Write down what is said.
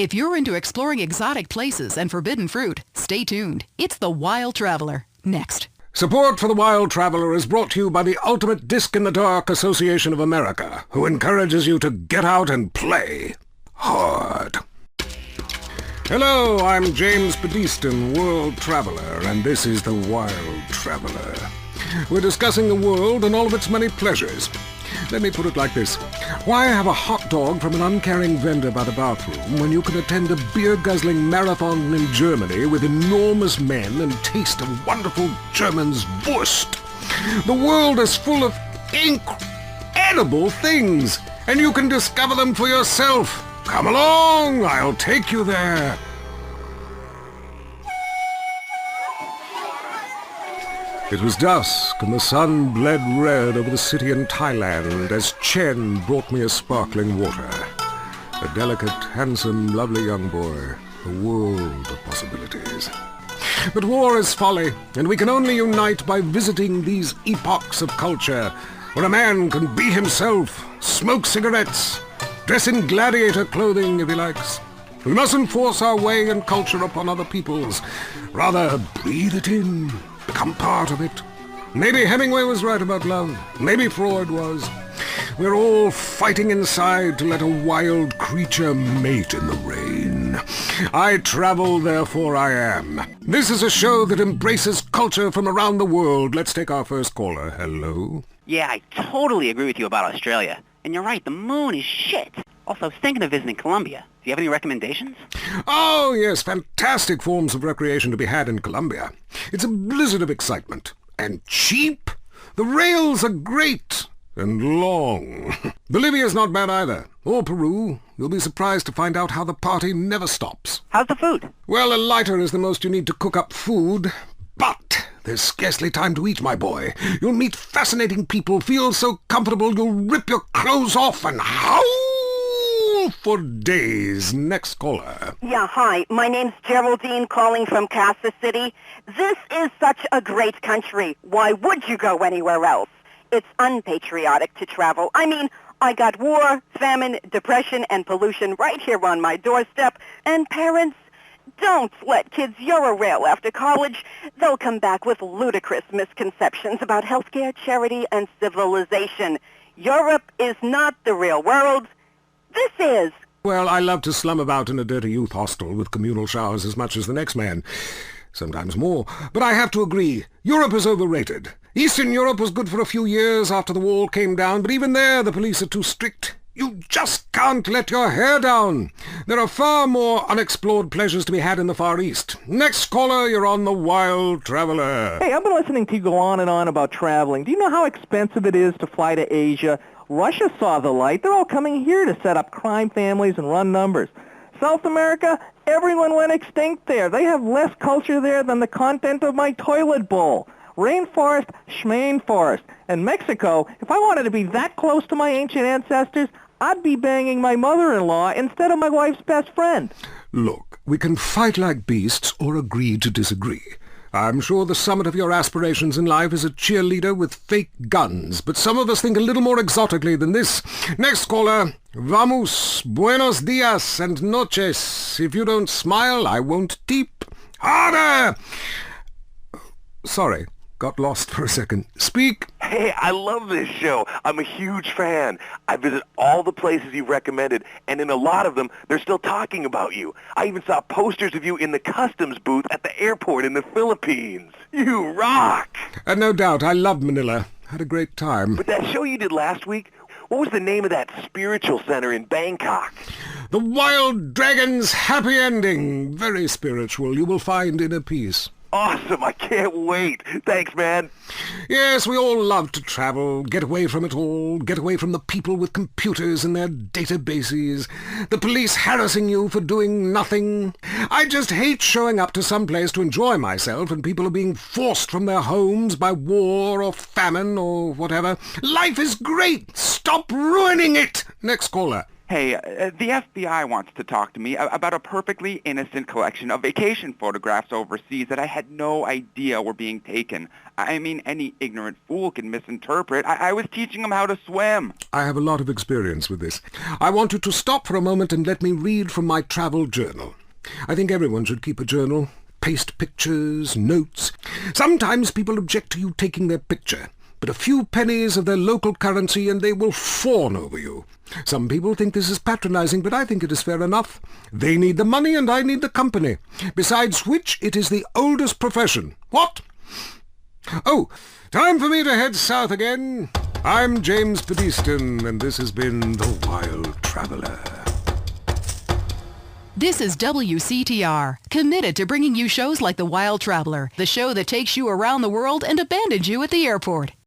If you're into exploring exotic places and forbidden fruit, stay tuned. It's The Wild Traveler. Next. Support for The Wild Traveler is brought to you by the Ultimate Disc in the Dark Association of America, who encourages you to get out and play hard. Hello, I'm James Pedeaston, World Traveler, and this is The Wild Traveler. We're discussing the world and all of its many pleasures. Let me put it like this. Why have a hot dog from an uncaring vendor by the bathroom when you can attend a beer-guzzling marathon in Germany with enormous men and taste a wonderful German's Wurst? The world is full of incredible things, and you can discover them for yourself. Come along, I'll take you there. It was dusk, and the sun bled red over the city in Thailand as Chen brought me a sparkling water. A delicate, handsome, lovely young boy. A world of possibilities. But war is folly, and we can only unite by visiting these epochs of culture, where a man can be himself, smoke cigarettes, dress in gladiator clothing if he likes. We mustn't force our way and culture upon other people's. Rather, breathe it in. Become part of it. Maybe Hemingway was right about love. Maybe Freud was. We're all fighting inside to let a wild creature mate in the rain. I travel, therefore I am. This is a show that embraces culture from around the world. Let's take our first caller. Hello? Yeah, I totally agree with you about Australia. And you're right, the moon is shit. Also, I was thinking of visiting Colombia. Do you have any recommendations? Oh, yes, fantastic forms of recreation to be had in Colombia. It's a blizzard of excitement. And cheap. The rails are great. And long. Bolivia's not bad either. Or Peru. You'll be surprised to find out how the party never stops. How's the food? Well, a lighter is the most you need to cook up food. But there's scarcely time to eat, my boy. You'll meet fascinating people, feel so comfortable you'll rip your clothes off and howl for days. Next caller. Yeah, hi. My name's Geraldine, calling from Kansas City. This is such a great country. Why would you go anywhere else? It's unpatriotic to travel. I mean, I got war, famine, depression, and pollution right here on my doorstep. And parents, don't let kids Eurorail after college. They'll come back with ludicrous misconceptions about healthcare, charity, and civilization. Europe is not the real world. This is. Well, I love to slum about in a dirty youth hostel with communal showers as much as the next man. Sometimes more. But I have to agree, Europe is overrated. Eastern Europe was good for a few years after the wall came down, but even there the police are too strict. You just can't let your hair down. There are far more unexplored pleasures to be had in the Far East. Next caller, you're on The Wild Traveler. Hey, I've been listening to you go on and on about traveling. Do you know how expensive it is to fly to Asia? Russia saw the light. They're all coming here to set up crime families and run numbers. South America, everyone went extinct there. They have less culture there than the content of my toilet bowl. Rainforest, schmain forest. And Mexico, if I wanted to be that close to my ancient ancestors, I'd be banging my mother-in-law instead of my wife's best friend. Look, we can fight like beasts or agree to disagree. I'm sure the summit of your aspirations in life is a cheerleader with fake guns, but some of us think a little more exotically than this. Next caller. Vamos, buenos dias and noches. If you don't smile, I won't tip. Harder! Sorry, got lost for a second. Speak. Hey, I love this show. I'm a huge fan. I visit all the places you recommended, and in a lot of them, they're still talking about you. I even saw posters of you in the customs booth at the airport in the Philippines. You rock! No doubt, I love Manila. Had a great time. But that show you did last week, what was the name of that spiritual center in Bangkok? The Wild Dragon's Happy Ending. Very spiritual. You will find inner peace. Awesome, I can't wait. Thanks, man. Yes, we all love to travel, get away from it all, get away from the people with computers and their databases, the police harassing you for doing nothing. I just hate showing up to some place to enjoy myself and people are being forced from their homes by war or famine or whatever. Life is great. Stop ruining it. Next caller. Hey, the FBI wants to talk to me about a perfectly innocent collection of vacation photographs overseas that I had no idea were being taken. I mean, any ignorant fool can misinterpret. I was teaching them how to swim. I have a lot of experience with this. I want you to stop for a moment and let me read from my travel journal. I think everyone should keep a journal. Paste pictures, notes. Sometimes people object to you taking their picture, but a few pennies of their local currency and they will fawn over you. Some people think this is patronizing, but I think it is fair enough. They need the money and I need the company. Besides which, it is the oldest profession. What? Oh, time for me to head south again. I'm James Pedeaston, and this has been The Wild Traveler. This is WCTR, committed to bringing you shows like The Wild Traveler, the show that takes you around the world and abandons you at the airport.